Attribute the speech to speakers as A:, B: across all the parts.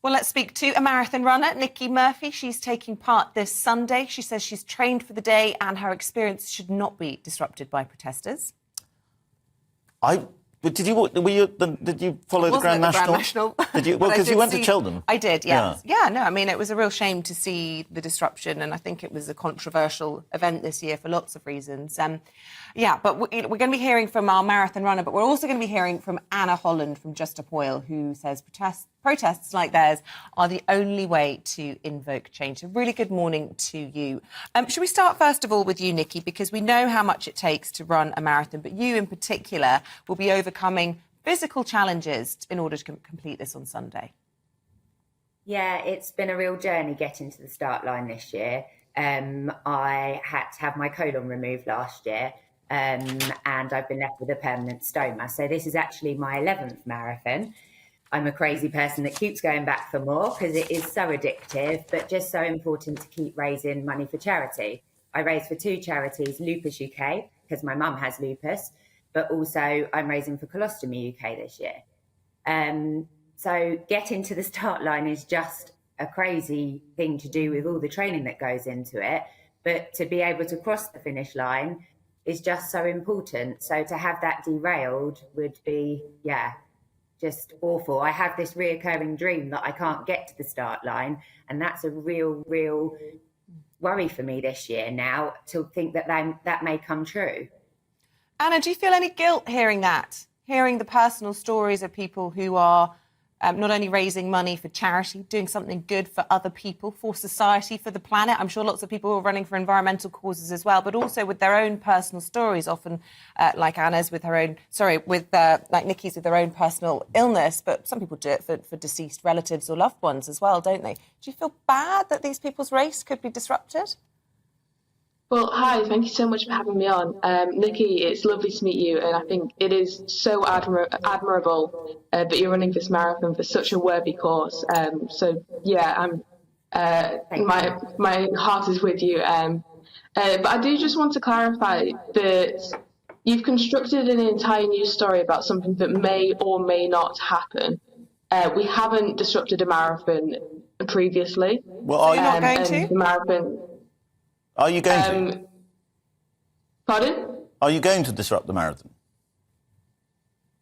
A: Well, let's speak to a marathon runner, Nikki Murphy. She's taking part this Sunday. She says she's trained for the day and her experience should not be disrupted by protesters.
B: Did you follow the Grand National? Did you? Well, because you went to Cheltenham.
A: I did, yes. Yeah, no, I mean, it was a real shame to see the disruption, and I think it was a controversial event this year for lots of reasons. But we're going to be hearing from our marathon runner, but we're also going to be hearing from Anna Holland from Just Stop Oil, who says protests like theirs are the only way to invoke change. So really good morning to you. Should we start first of all with you, Nikki, because we know how much it takes to run a marathon, but you in particular will be overcoming physical challenges in order to complete this on Sunday.
C: Yeah, it's been a real journey getting to the start line this year. I had to have my colon removed last year, and I've been left with a permanent stoma. So this is actually my 11th marathon. I'm a crazy person that keeps going back for more because it is so addictive, but just so important to keep raising money for charity. I raise for two charities, Lupus UK, because my mum has lupus, but also I'm raising for Colostomy UK this year. So getting to the start line is just a crazy thing to do with all the training that goes into it. But to be able to cross the finish line is just so important. So to have that derailed would be, just awful. I have this reoccurring dream that I can't get to the start line. And that's a real worry for me this year now, to think that may come true.
A: Anna, do you feel any guilt hearing the personal stories of people who are not only raising money for charity, doing something good for other people, for society, for the planet? I'm sure lots of people are running for environmental causes as well, but also with their own personal stories, often like Anna's with her own, like Nikki's with their own personal illness, but some people do it for deceased relatives or loved ones as well, don't they? Do you feel bad that these people's race could be disrupted?
D: Well, hi, thank you so much for having me on. Nikki, it's lovely to meet you, and I think it is so admirable that you're running this marathon for such a worthy cause. My heart is with you. But I do just want to clarify that you've constructed an entire news story about something that may or may not happen. We haven't disrupted a marathon previously.
A: Well, are you not going to?
D: The marathon...
B: Are you going to?
D: Pardon?
B: Are you going to disrupt the marathon?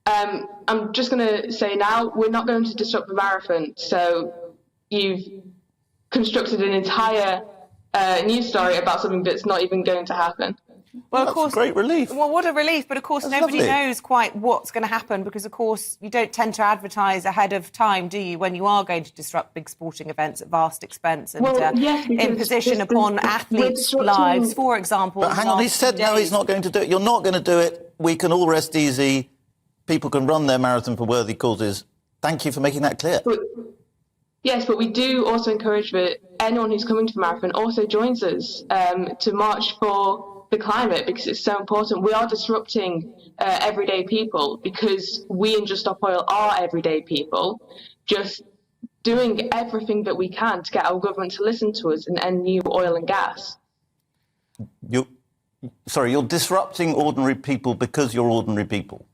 D: I'm just going to say now, we're not going to disrupt the marathon. So you've constructed an entire news story about something that's not even going to happen.
A: Well, of course,
B: great relief.
A: Well, what a relief. But, of course, nobody knows quite what's going to happen because, of course, you don't tend to advertise ahead of time, do you, when you are going to disrupt big sporting events at vast expense and imposition upon athletes' lives, for example.
B: But hang on, he said no, he's not going to do it. You're not going to do it. We can all rest easy. People can run their marathon for worthy causes. Thank you for making that clear.
D: Yes, but we do also encourage that anyone who's coming to the marathon also joins us to march for the climate, because it's so important. We are disrupting everyday people because we in Just Stop Oil are everyday people, just doing everything that we can to get our government to listen to us and end new oil and gas.
B: You're disrupting ordinary people because you're ordinary people.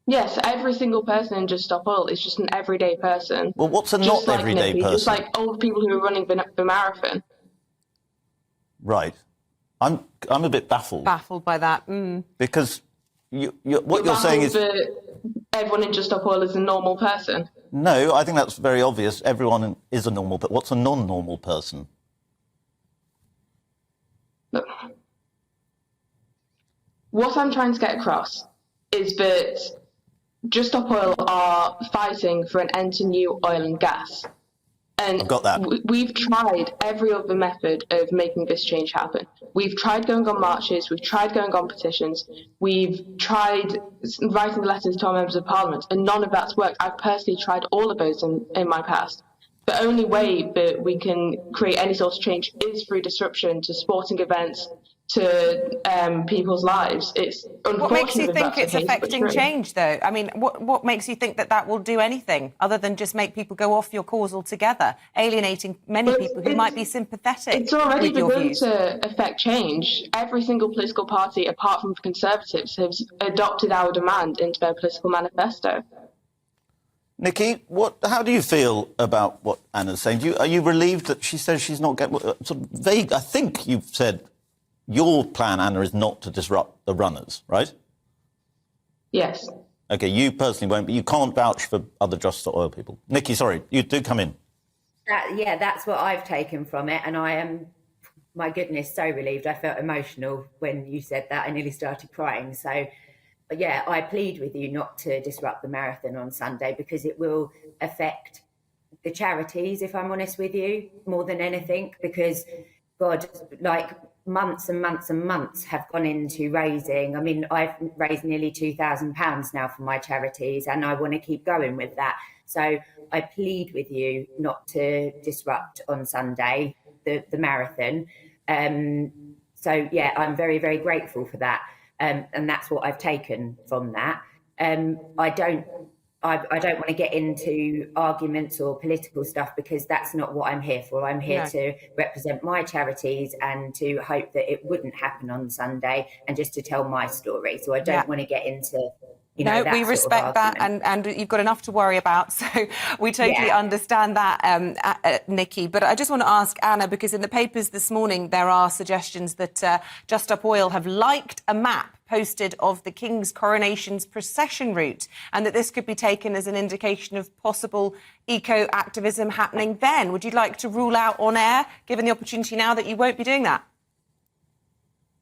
D: Yes, every single person in Just Stop Oil is just an everyday person.
B: Well, what's a not everyday person?
D: Just like all the people who are running the marathon.
B: Right. I'm a bit baffled.
A: Baffled by that.
B: Because what you're saying is...
D: everyone in Just Stop Oil is a normal person.
B: No, I think that's very obvious. Everyone is a normal, but what's a non-normal person?
D: Look, what I'm trying to get across is that Just Stop Oil are fighting for an end to new oil and gas. And
B: I've got that.
D: We've tried every other method of making this change happen. We've tried going on marches, we've tried going on petitions, we've tried writing letters to our members of parliament, and none of that's worked. I've personally tried all of those in my past. The only way that we can create any sort of change is through disruption to sporting events, to people's lives. It's unfortunate.
A: What makes you think it's affecting change, though? I mean, what makes you think that will do anything other than just make people go off your cause altogether, alienating many people who might be sympathetic?
D: It's already
A: with your
D: begun
A: views.
D: to affect change. Every single political party, apart from the Conservatives, has adopted our demand into their political manifesto.
B: Nikki, how do you feel about what Anna's saying? Are you relieved that she says she's not getting... sort of vague? I think you've said your plan, Anna, is not to disrupt the runners, right?
D: Yes.
B: OK, you personally won't, but you can't vouch for other Just Stop Oil people. Nikki, sorry, you do come in.
C: That's what I've taken from it, and I am, my goodness, so relieved. I felt emotional when you said that. I nearly started crying. So, yeah, I plead with you not to disrupt the marathon on Sunday, because it will affect the charities, if I'm honest with you, more than anything, because, God, like, months and months and months have gone into raising. I mean, I've raised nearly £2,000 now for my charities, and I want to keep going with that. So I plead with you not to disrupt on Sunday the marathon. So, yeah, I'm very, very grateful for that. And that's what I've taken from that. I don't want to get into arguments or political stuff, because that's not what I'm here for. I'm here to represent my charities and to hope that it wouldn't happen on Sunday, and just to tell my story. So I don't want to get into...
A: we respect that, and you've got enough to worry about, so we totally understand that, Nikki. But I just want to ask Anna, because in the papers this morning there are suggestions that Just Stop Oil have liked a map posted of the King's Coronation's procession route, and that this could be taken as an indication of possible eco-activism happening then. Would you like to rule out on air, given the opportunity now, that you won't be doing that?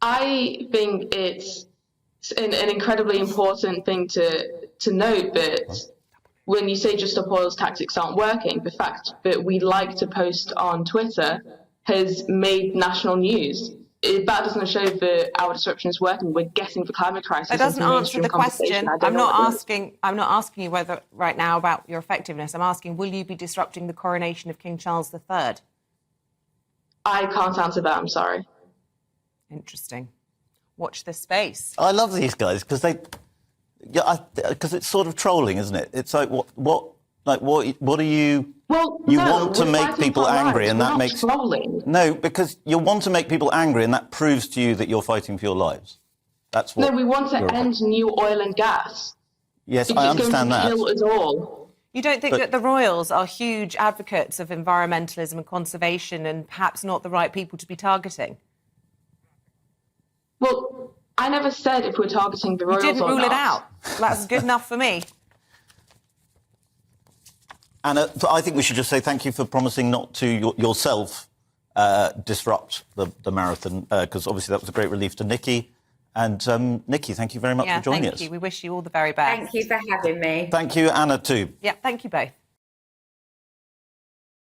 D: I think it's an incredibly important thing to note, that when you say Just Stop Oil's tactics aren't working, the fact that we like to post on Twitter has made national news. That doesn't show that our disruption is working. We're getting the climate crisis.
A: That doesn't answer the question. I'm not asking you whether right now about your effectiveness. I'm asking, will you be disrupting the coronation of King Charles III?
D: I can't answer that. I'm sorry.
A: Interesting. Watch this space.
B: I love these guys because it's sort of trolling, isn't it? It's like what are you?
D: Well,
B: you want to make people angry, and that makes
D: trolling.
B: No, because you want to make people angry, and that proves to you that you're fighting for your lives. That's what.
D: No, we want to end new oil and gas.
B: Yes, I understand that.
D: It's going to kill us all.
A: You don't think that the royals are huge advocates of environmentalism and conservation, and perhaps not the right people to be targeting?
D: Well, I never said if we're targeting the royals or not.
A: You didn't rule it out. That's good enough for me.
B: Anna, I think we should just say thank you for promising not to yourself disrupt the marathon, because obviously that was a great relief to Nikki. And Nikki, thank you very much for joining us.
A: Thank you. We wish you all the very best.
C: Thank you for having me.
B: Thank you, Anna, too.
A: Yeah, thank you both.